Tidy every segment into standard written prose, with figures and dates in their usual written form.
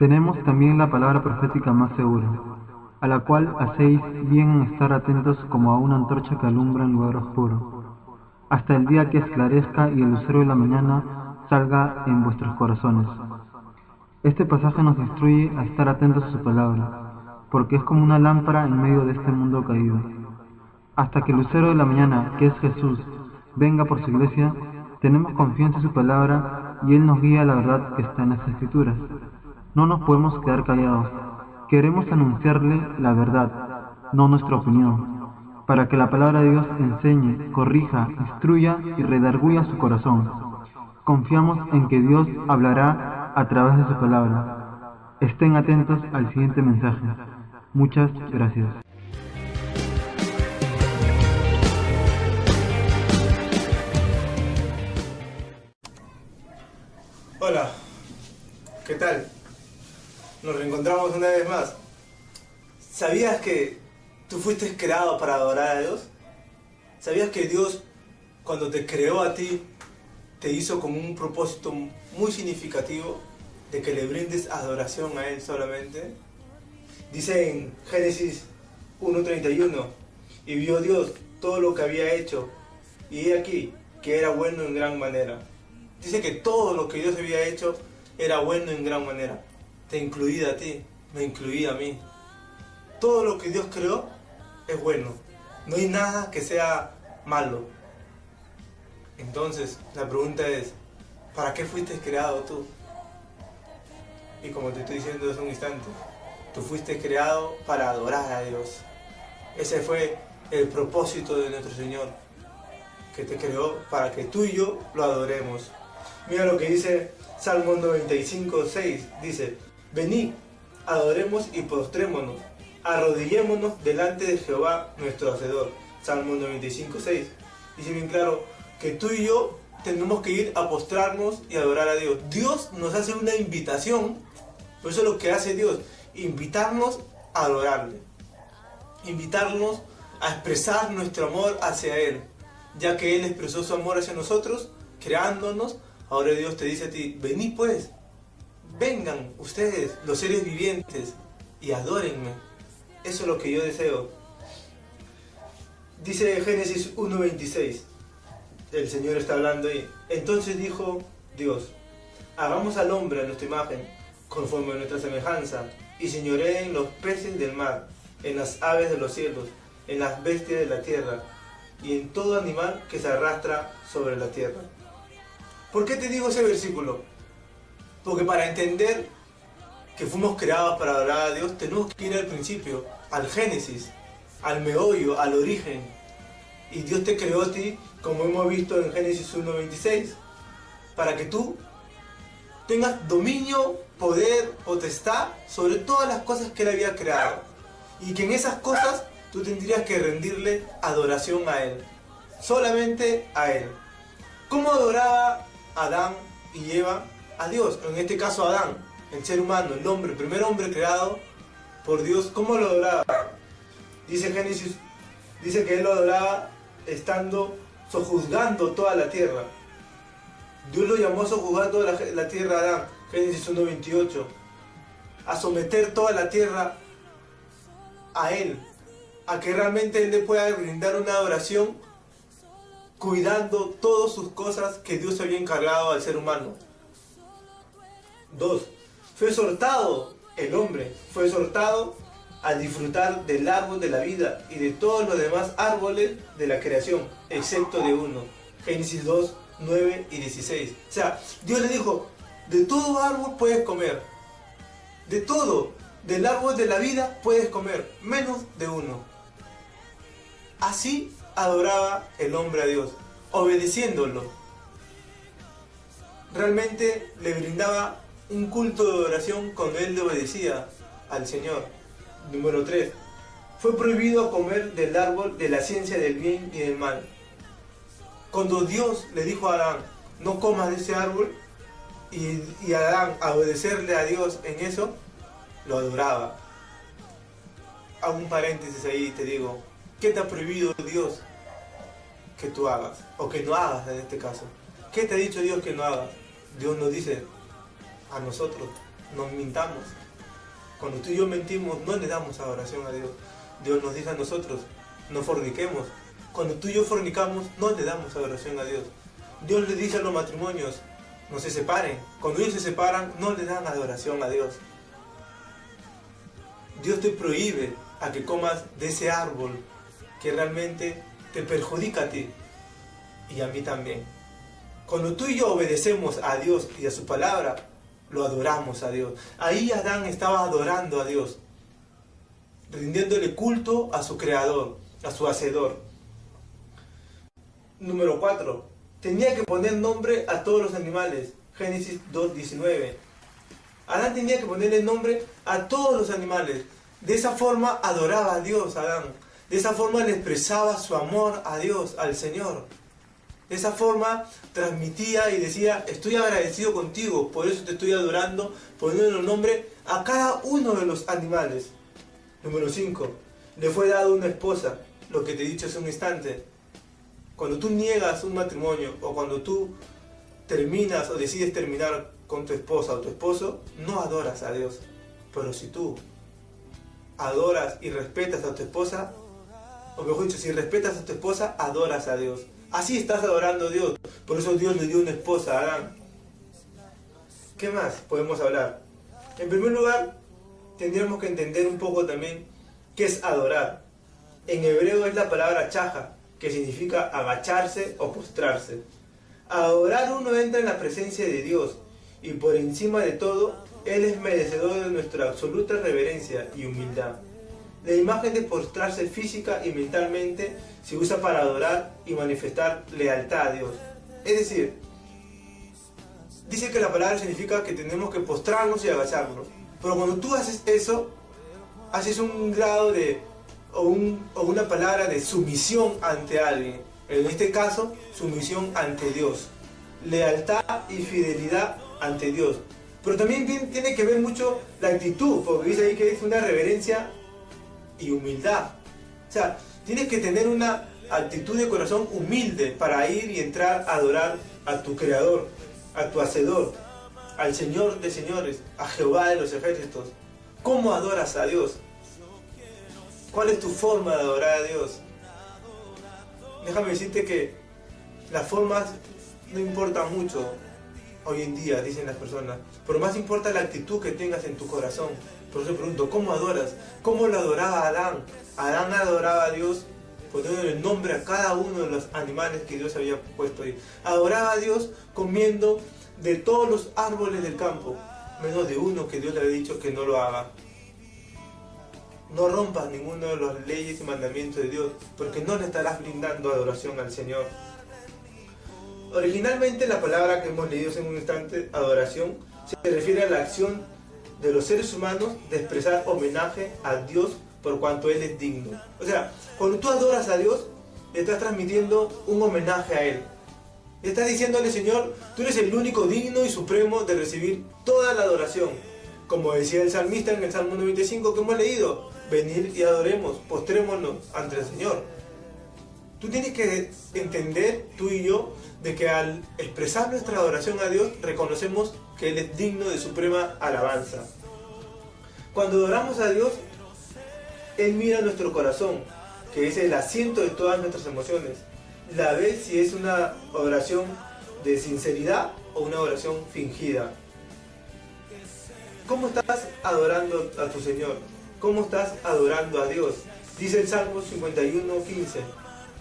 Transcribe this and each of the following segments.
Tenemos también la palabra profética más segura, a la cual hacéis bien en estar atentos como a una antorcha que alumbra en lugar oscuro, hasta el día que esclarezca y el lucero de la mañana salga en vuestros corazones. Este pasaje nos instruye a estar atentos a su palabra, porque es como una lámpara en medio de este mundo caído. Hasta que el lucero de la mañana, que es Jesús, venga por su iglesia, tenemos confianza en su palabra y Él nos guía a la verdad que está en las Escrituras. No nos podemos quedar callados. Queremos anunciarle la verdad, no nuestra opinión, para que la palabra de Dios enseñe, corrija, instruya y redarguya su corazón. Confiamos en que Dios hablará a través de su palabra. Estén atentos al siguiente mensaje. Muchas gracias. Hola, ¿qué tal? Nos reencontramos una vez más. ¿Sabías que tú fuiste creado para adorar a Dios? ¿Sabías que Dios, cuando te creó a ti, te hizo con un propósito muy significativo de que le brindes adoración a Él solamente? Dice en Génesis 1:31, y vio Dios todo lo que había hecho, y he aquí que era bueno en gran manera. Dice que todo lo que Dios había hecho era bueno en gran manera. Te incluía a ti, me incluía a mí. Todo lo que Dios creó es bueno. No hay nada que sea malo. Entonces, la pregunta es, ¿para qué fuiste creado tú? Y como te estoy diciendo hace un instante, tú fuiste creado para adorar a Dios. Ese fue el propósito de nuestro Señor, que te creó para que tú y yo lo adoremos. Mira lo que dice Salmo 95:6, dice: venid, adoremos y postrémonos, arrodillémonos delante de Jehová nuestro Hacedor. Salmo 95:6. Dice bien claro que tú y yo tenemos que ir a postrarnos y adorar a Dios. Dios nos hace una invitación, por eso es lo que hace Dios, invitarnos a adorarle, invitarnos a expresar nuestro amor hacia Él, ya que Él expresó su amor hacia nosotros, creándonos. Ahora Dios te dice a ti, venid pues, vengan ustedes, los seres vivientes, y adórenme. Eso es lo que yo deseo. Dice Génesis 1:26, el Señor está hablando ahí. Entonces dijo Dios, hagamos al hombre a nuestra imagen, conforme a nuestra semejanza, y señoreen en los peces del mar, en las aves de los cielos, en las bestias de la tierra, y en todo animal que se arrastra sobre la tierra. ¿Por qué te digo ese versículo? Porque para entender que fuimos creados para adorar a Dios, tenemos que ir al principio, al Génesis, al meollo, al origen. Y Dios te creó a ti, como hemos visto en Génesis 1:26, para que tú tengas dominio, poder, potestad sobre todas las cosas que Él había creado. Y que en esas cosas tú tendrías que rendirle adoración a Él, solamente a Él. ¿Cómo adoraba Adán y Eva a Dios? En este caso Adán, el ser humano, el hombre, el primer hombre creado por Dios. ¿Cómo lo adoraba? Dice Génesis, dice que él lo adoraba estando sojuzgando toda la tierra. Dios lo llamó a sojuzgar toda la tierra a Adán, Génesis 1:28, a someter toda la tierra a Él, a que realmente Él le pueda brindar una adoración, cuidando todas sus cosas que Dios había encargado al ser humano. 2. Fue exhortado, el hombre fue exhortado a disfrutar del árbol de la vida y de todos los demás árboles de la creación, excepto de uno. Génesis 2:9-16. O sea, Dios le dijo, de todo árbol puedes comer, de todo, del árbol de la vida puedes comer, menos de uno. Así adoraba el hombre a Dios, obedeciéndolo. Realmente le brindaba un culto de adoración cuando él le obedecía al Señor. Número 3. Fue prohibido comer del árbol de la ciencia del bien y del mal. Cuando Dios le dijo a Adán, no comas de ese árbol, y Adán, a obedecerle a Dios en eso, lo adoraba. Hago un paréntesis ahí y te digo, ¿qué te ha prohibido Dios que tú hagas? O que no hagas en este caso. ¿Qué te ha dicho Dios que no hagas? Dios nos dice a nosotros, no mintamos. Cuando tú y yo mentimos, no le damos adoración a Dios. Dios nos dice a nosotros, no forniquemos. Cuando tú y yo fornicamos, no le damos adoración a Dios. Dios le dice a los matrimonios, no se separen. Cuando ellos se separan, no le dan adoración a Dios. Dios te prohíbe a que comas de ese árbol que realmente te perjudica a ti y a mí también. Cuando tú y yo obedecemos a Dios y a su palabra, lo adoramos a Dios. Ahí Adán estaba adorando a Dios, rindiéndole culto a su creador, a su hacedor. Número 4. Tenía que poner nombre a todos los animales. Génesis 2:19. Adán tenía que ponerle nombre a todos los animales. De esa forma adoraba a Dios Adán. De esa forma le expresaba su amor a Dios, al Señor. De esa forma transmitía y decía, estoy agradecido contigo, por eso te estoy adorando, poniendo nombre a cada uno de los animales. Número 5. Le fue dado una esposa, lo que te he dicho hace un instante. Cuando tú niegas un matrimonio o cuando tú terminas o decides terminar con tu esposa o tu esposo, no adoras a Dios. Pero si tú adoras y respetas a tu esposa, o mejor dicho, si respetas a tu esposa, adoras a Dios. Así estás adorando a Dios. Por eso Dios le dio una esposa a Adán. ¿Qué más podemos hablar? En primer lugar, tendríamos que entender un poco también qué es adorar. En hebreo es la palabra chaja, que significa agacharse o postrarse. Adorar uno entra en la presencia de Dios y por encima de todo, Él es merecedor de nuestra absoluta reverencia y humildad. La imagen de postrarse física y mentalmente se usa para adorar y manifestar lealtad a Dios. Es decir, dice que la palabra significa que tenemos que postrarnos y agacharnos. Pero cuando tú haces eso, haces un grado de, o una palabra de sumisión ante alguien. En este caso, sumisión ante Dios. Lealtad y fidelidad ante Dios. Pero también tiene que ver mucho la actitud, porque dice ahí que es una reverencia y humildad. O sea, tienes que tener una actitud de corazón humilde para ir y entrar a adorar a tu Creador, a tu Hacedor, al Señor de señores, a Jehová de los ejércitos. ¿Cómo adoras a Dios? ¿Cuál es tu forma de adorar a Dios? Déjame decirte que las formas no importan mucho hoy en día, dicen las personas, pero más importa la actitud que tengas en tu corazón. Por eso pregunto, ¿cómo adoras? ¿Cómo lo adoraba Adán? Adán adoraba a Dios poniendo el nombre a cada uno de los animales que Dios había puesto ahí. Adoraba a Dios comiendo de todos los árboles del campo, menos de uno que Dios le había dicho que no lo haga. No rompas ninguno de las leyes y mandamientos de Dios, porque no le estarás brindando adoración al Señor. Originalmente la palabra que hemos leído hace un instante, adoración, se refiere a la acción de los seres humanos de expresar homenaje a Dios por cuanto Él es digno. O sea, cuando tú adoras a Dios, le estás transmitiendo un homenaje a Él. Le estás diciéndole, Señor, tú eres el único digno y supremo de recibir toda la adoración. Como decía el salmista en el Salmo 95 que hemos leído, venid y adoremos, postrémonos ante el Señor. Tú tienes que entender, tú y yo, de que al expresar nuestra adoración a Dios, reconocemos que Él es digno de suprema alabanza. Cuando adoramos a Dios, Él mira nuestro corazón, que es el asiento de todas nuestras emociones. La ve si es una adoración de sinceridad o una adoración fingida. ¿Cómo estás adorando a tu Señor? ¿Cómo estás adorando a Dios? Dice el Salmo 51:15.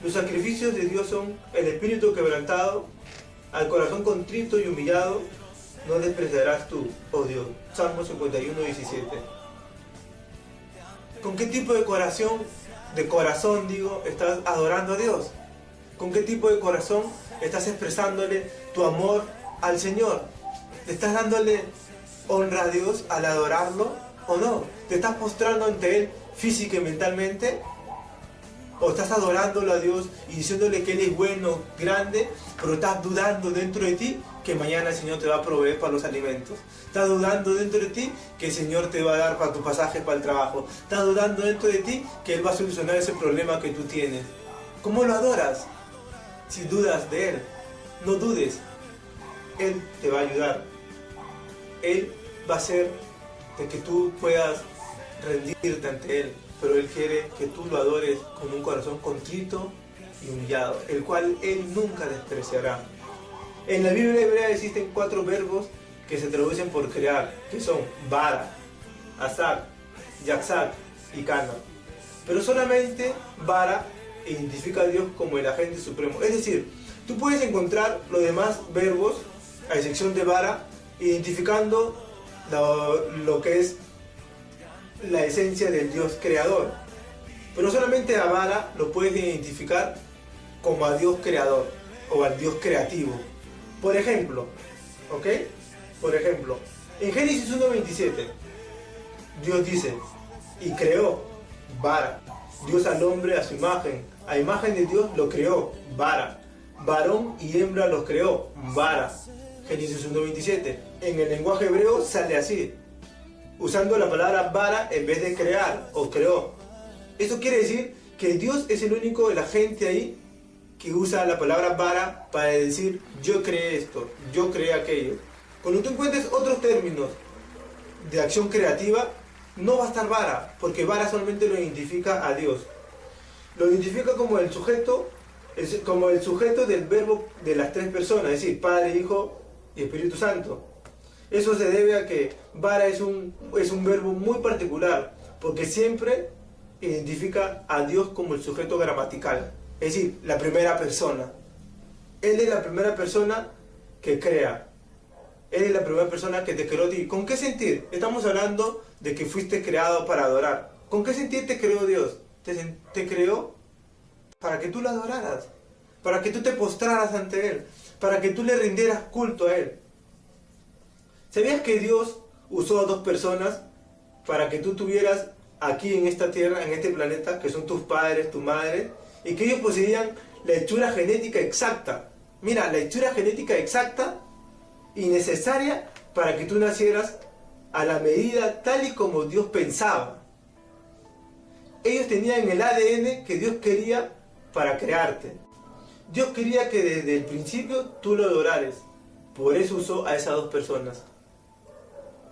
Los sacrificios de Dios son el espíritu quebrantado, al corazón contrito y humillado, no despreciarás tú, oh Dios. Salmo 51:17. ¿Con qué tipo de corazón estás adorando a Dios? ¿Con qué tipo de corazón estás expresándole tu amor al Señor? ¿Le estás dándole honra a Dios al adorarlo o no? ¿Te estás postrando ante Él física y mentalmente? ¿O estás adorándolo a Dios y diciéndole que Él es bueno, grande, pero estás dudando dentro de ti que mañana el Señor te va a proveer para los alimentos? ¿Estás dudando dentro de ti que el Señor te va a dar para tu pasaje para el trabajo? ¿Estás dudando dentro de ti que Él va a solucionar ese problema que tú tienes? ¿Cómo lo adoras? Si dudas de Él, no dudes. Él te va a ayudar. Él va a ser de que tú puedas rendirte ante Él, pero Él quiere que tú lo adores con un corazón contrito y humillado, el cual Él nunca despreciará. En la Biblia hebrea existen 4 verbos que se traducen por crear, que son bara, azak, yaksak y kana. Pero solamente bara identifica a Dios como el agente supremo. Es decir, tú puedes encontrar los demás verbos, a excepción de bara, identificando lo que es la esencia del Dios creador. Pero solamente a bara lo puedes identificar como a Dios creador o al Dios creativo. Por ejemplo, ¿ok? Por ejemplo, en Génesis 1:27, Dios dice, y creó, bara, Dios al hombre a su imagen, a imagen de Dios lo creó, bara, varón y hembra los creó, bara. Génesis 1:27. En el lenguaje hebreo sale así, usando la palabra bara en vez de crear o creó. Esto quiere decir que Dios es el único, el agente ahí, que usa la palabra bara para decir yo creé esto, yo creé aquello. Cuando tú encuentres otros términos de acción creativa, no va a estar bara, porque bara solamente lo identifica a Dios. Lo identifica como el sujeto del verbo de las 3 personas, es decir, Padre, Hijo y Espíritu Santo. Eso se debe a que bara es un verbo muy particular, porque siempre identifica a Dios como el sujeto gramatical, es decir, la primera persona. Él es la primera persona que crea. Él es la primera persona que te creó a ti. ¿Con qué sentir? Estamos hablando de que fuiste creado para adorar. ¿Con qué sentir te creó Dios? Te creó para que tú lo adoraras, para que tú te postraras ante Él, para que tú le rindieras culto a Él. ¿Sabías que Dios usó a 2 personas para que tú tuvieras aquí en esta tierra, en este planeta, que son tus padres, tu madre, y que ellos poseían la hechura genética exacta? Mira, la hechura genética exacta y necesaria para que tú nacieras a la medida tal y como Dios pensaba. Ellos tenían el ADN que Dios quería para crearte. Dios quería que desde el principio tú lo adorares. Por eso usó a esas 2 personas.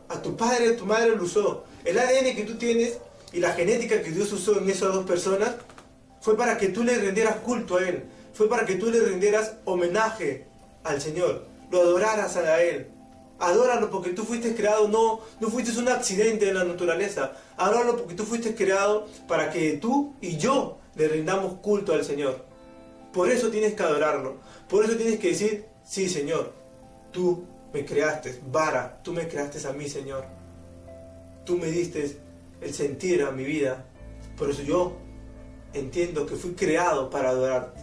A tu padre, a tu madre lo usó. El ADN que tú tienes y la genética que Dios usó en esas 2 personas fue para que tú le rindieras culto a Él. Fue para que tú le rindieras homenaje al Señor. Lo adoraras a Él. Adóralo porque tú fuiste creado, no fuiste un accidente de la naturaleza. Adóralo porque tú fuiste creado para que tú y yo le rindamos culto al Señor. Por eso tienes que adorarlo. Por eso tienes que decir, sí, Señor, tú me creaste, bara, tú me creaste a mí, Señor. Tú me diste el sentir a mi vida. Por eso yo entiendo que fui creado para adorarte.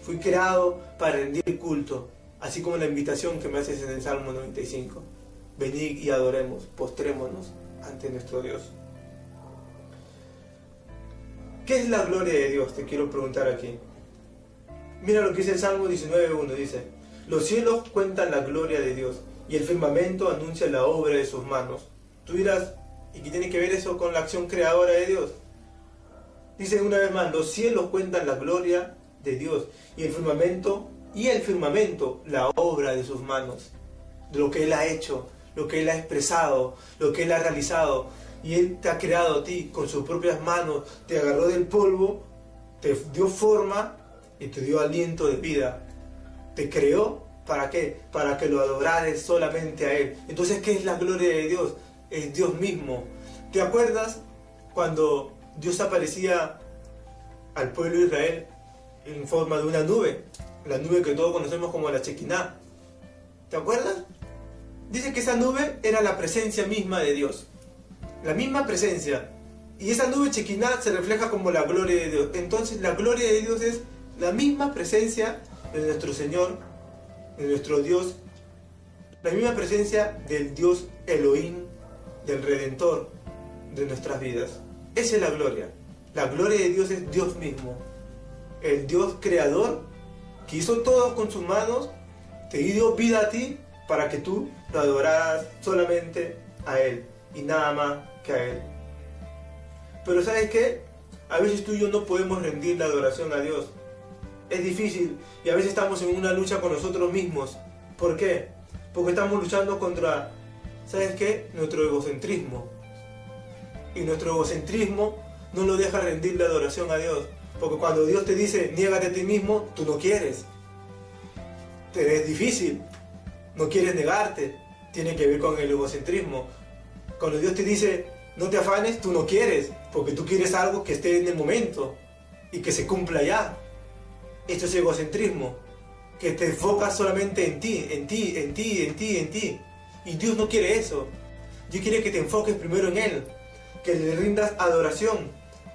Fui creado para rendir culto. Así como la invitación que me haces en el Salmo 95. Venid y adoremos, postrémonos ante nuestro Dios. ¿Qué es la gloria de Dios? Te quiero preguntar aquí. Mira lo que dice el Salmo 19:1, dice: los cielos cuentan la gloria de Dios, y el firmamento anuncia la obra de sus manos. Tú dirás, ¿y qué tiene que ver eso con la acción creadora de Dios? Dice una vez más, los cielos cuentan la gloria de Dios, y el firmamento, la obra de sus manos, de lo que Él ha hecho, lo que Él ha expresado, lo que Él ha realizado. Y Él te ha creado a ti con sus propias manos, te agarró del polvo, te dio forma y te dio aliento de vida. Te creó, ¿para qué? Para que lo adorares solamente a Él. Entonces, ¿qué es la gloria de Dios? Es Dios mismo. ¿Te acuerdas cuando Dios aparecía al pueblo de Israel en forma de una nube? La nube que todos conocemos como la Shekinah. ¿Te acuerdas? Dice que esa nube era la presencia misma de Dios. La misma presencia. Y esa nube Shekinah se refleja como la gloria de Dios. Entonces la gloria de Dios es la misma presencia de nuestro Señor, de nuestro Dios. La misma presencia del Dios Elohim, del Redentor de nuestras vidas. Esa es la gloria. La gloria de Dios es Dios mismo. El Dios creador que hizo todo con sus manos, te dio vida a ti para que tú lo adoraras solamente a Él y nada más que a Él. Pero ¿sabes qué? A veces tú y yo no podemos rendir la adoración a Dios. Es difícil y a veces estamos en una lucha con nosotros mismos. ¿Por qué? Porque estamos luchando contra, ¿sabes qué? Nuestro egocentrismo. y nuestro egocentrismo no lo deja rendir la adoración a Dios. Porque cuando Dios te dice, niégate a ti mismo, tú no quieres. Te es difícil, no quieres negarte, tiene que ver con el egocentrismo. Cuando Dios te dice, no te afanes, tú no quieres, porque tú quieres algo que esté en el momento y que se cumpla ya. Esto es egocentrismo, que te enfocas solamente en ti, en ti, en ti, en ti, en ti. Y Dios no quiere eso. Dios quiere que te enfoques primero en Él, que le rindas adoración,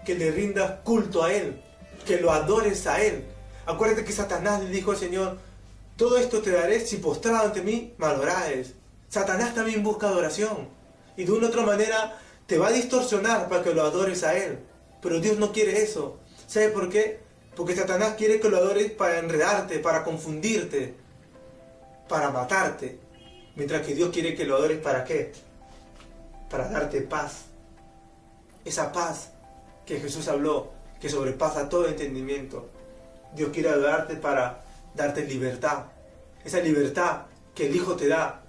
que le rindas culto a Él, que lo adores a Él. Acuérdate que Satanás le dijo al Señor, todo esto te daré si postrado ante mí me adorares. Satanás también busca adoración y de una u otra manera te va a distorsionar para que lo adores a Él. Pero Dios no quiere eso. ¿Sabes por qué? Porque Satanás quiere que lo adores para enredarte, para confundirte, para matarte. Mientras que Dios quiere que lo adores ¿para qué? Para darte paz. Esa paz que Jesús habló, que sobrepasa todo entendimiento. Dios quiere adorarte para darte libertad. Esa libertad que el Hijo te da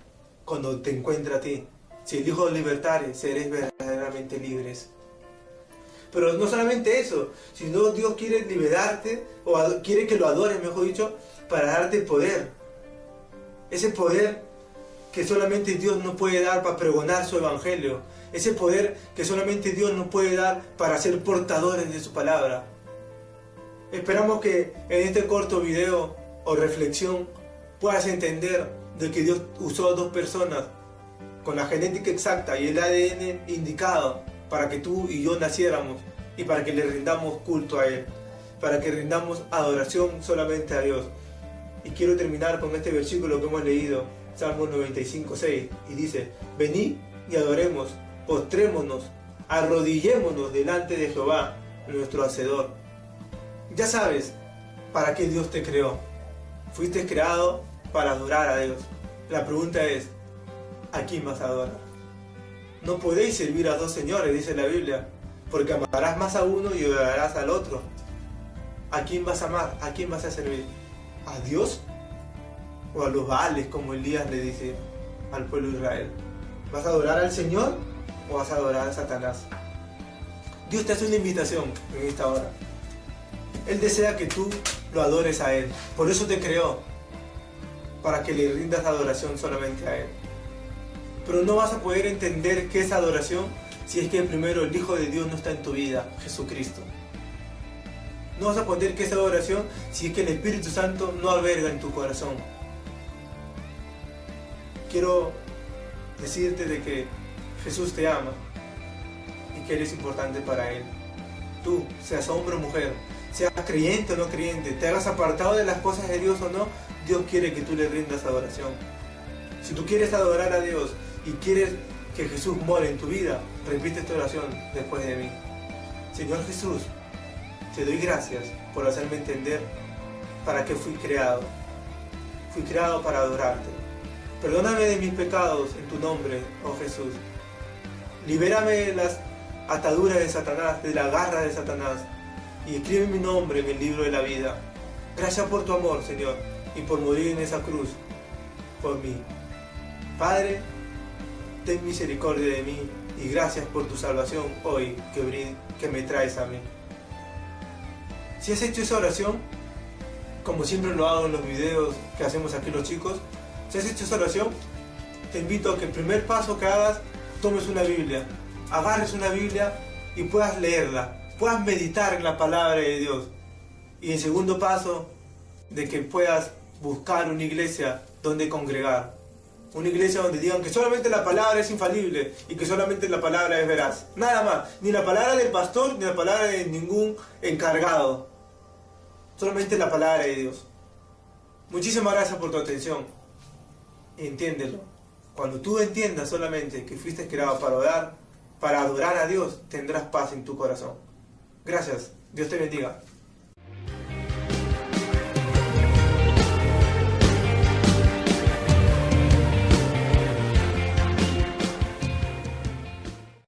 cuando te encuentra a ti. Si el Hijo libertare, seréis verdaderamente libres. Pero no solamente eso, sino Dios quiere liberarte, o quiere que lo adores, mejor dicho, para darte poder. Ese poder que solamente Dios nos puede dar para pregonar su evangelio. Ese poder que solamente Dios nos puede dar para ser portadores de su palabra. Esperamos que en este corto video o reflexión puedas entender de que Dios usó a dos personas con la genética exacta y el ADN indicado para que tú y yo naciéramos y para que le rindamos culto a Él, para que rindamos adoración solamente a Dios. Y quiero terminar con este versículo que hemos leído, Salmo 95:6, y dice, venid y adoremos, postrémonos, arrodillémonos delante de Jehová, nuestro Hacedor. Ya sabes para qué Dios te creó. Fuiste creado para adorar a Dios. La pregunta es, ¿a quién vas a adorar? No podéis servir a dos señores, dice la Biblia, porque amarás más a uno y odiarás al otro. ¿A quién vas a amar? ¿A quién vas a servir? ¿A Dios? ¿O a los Baales, como Elías le dice al pueblo de Israel? ¿Vas a adorar al Señor o vas a adorar a Satanás? Dios te hace una invitación en esta hora. Él desea que tú lo adores a Él. Por eso te creó, para que le rindas adoración solamente a Él. Pero no vas a poder entender qué es adoración si es que primero el Hijo de Dios no está en tu vida, Jesucristo. No vas a poder qué es adoración si es que el Espíritu Santo no alberga en tu corazón. Quiero decirte de que Jesús te ama y que eres importante para Él. Tú, seas hombre o mujer, seas creyente o no creyente, te hagas apartado de las cosas de Dios o no, Dios quiere que tú le rindas adoración. Si tú quieres adorar a Dios y quieres que Jesús more en tu vida, repite esta oración después de mí. Señor Jesús, te doy gracias por hacerme entender para qué fui creado. Fui creado para adorarte. Perdóname de mis pecados en tu nombre, oh Jesús. Libérame de las ataduras de Satanás, de la garra de Satanás, y escribe mi nombre en el libro de la vida. Gracias por tu amor, Señor, y por morir en esa cruz por mí. Padre, ten misericordia de mí y gracias por tu salvación hoy que me traes a mí. Si has hecho esa oración, como siempre lo hago en los videos que hacemos aquí los chicos, si has hecho esa oración, te invito a que el primer paso que hagas, tomes una Biblia, agarres una Biblia y puedas leerla, puedas meditar en la palabra de Dios. Y en segundo paso, de que puedas buscar una iglesia donde congregar. Una iglesia donde digan que solamente la palabra es infalible y que solamente la palabra es veraz. Nada más, ni la palabra del pastor ni la palabra de ningún encargado. Solamente la palabra de Dios. Muchísimas gracias por tu atención. Entiéndelo. Cuando tú entiendas solamente que fuiste creado para adorar a Dios, tendrás paz en tu corazón. Gracias. Dios te bendiga.